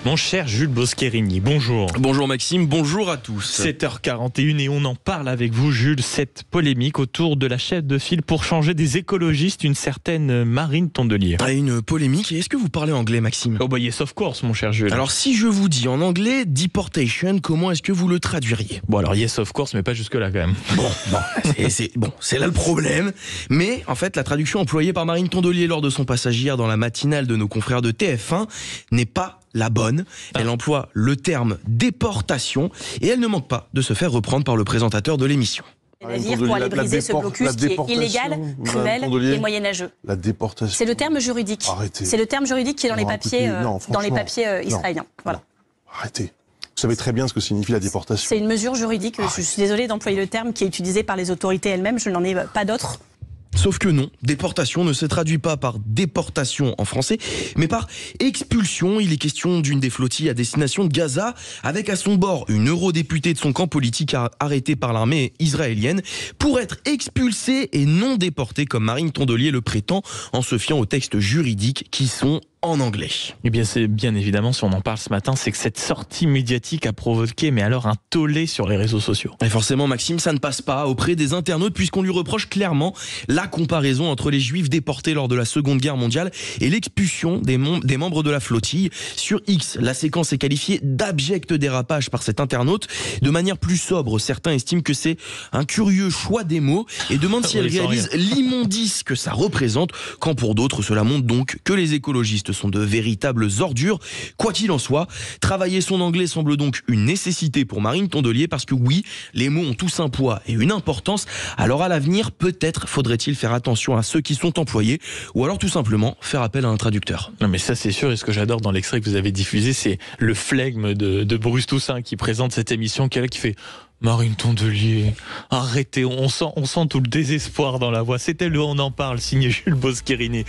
Mon cher Jules Boscherini, bonjour. Bonjour Maxime, bonjour à tous. 7h41 et on en parle avec vous Jules, cette polémique autour de la chef de file pour changer des écologistes, une certaine Marine Tondelier. Une polémique, et est-ce que vous parlez anglais Maxime? Oh bah yes of course mon cher Jules. Alors si je vous dis en anglais deportation, comment est-ce que vous le traduiriez? Bon alors yes of course mais pas jusque là quand même. C'est là le problème. Mais en fait la traduction employée par Marine Tondelier lors de son passage hier dans la matinale de nos confrères de TF1 n'est pas la bonne. Elle emploie le terme déportation et elle ne manque pas de se faire reprendre par le présentateur de l'émission. Navires pour aller briser ce blocus qui est illégal, cruel et moyenâgeux. La déportation. C'est le terme juridique. Arrêtez. C'est le terme juridique qui est dans les papiers, israéliens. Voilà. Arrêtez. Vous savez très bien ce que signifie la déportation. C'est une mesure juridique. Je suis désolée d'employer le terme qui est utilisé par les autorités elles-mêmes. Je n'en ai pas d'autre. Sauf que non, déportation ne se traduit pas par déportation en français, mais par expulsion. Il est question d'une des flottilles à destination de Gaza, avec à son bord une eurodéputée de son camp politique arrêtée par l'armée israélienne pour être expulsée et non déportée comme Marine Tondelier le prétend en se fiant aux textes juridiques qui sont en anglais. Eh bien c'est bien évidemment, si on en parle ce matin, c'est que cette sortie médiatique a provoqué mais alors un tollé sur les réseaux sociaux. Et forcément Maxime, ça ne passe pas auprès des internautes puisqu'on lui reproche clairement la comparaison entre les juifs déportés lors de la Seconde Guerre mondiale et l'expulsion des membres de la flottille. Sur X, la séquence est qualifiée d'abject dérapage par cet internaute. De manière plus sobre, certains estiment que c'est un curieux choix des mots et demandent si elle réalise l'immondice que ça représente, quand pour d'autres cela montre donc que les écologistes sont de véritables ordures. Quoi qu'il en soit, travailler son anglais semble donc une nécessité pour Marine Tondelier parce que oui, les mots ont tous un poids et une importance. Alors à l'avenir, peut-être faudrait-il faire attention à ceux qui sont employés ou alors tout simplement faire appel à un traducteur. Non mais ça c'est sûr, et ce que j'adore dans l'extrait que vous avez diffusé, c'est le flegme de Bruce Toussaint qui présente cette émission, qui fait Marine Tondelier, arrêtez, on sent tout le désespoir dans la voix. C'était le On en parle, signé Jules Boscherini.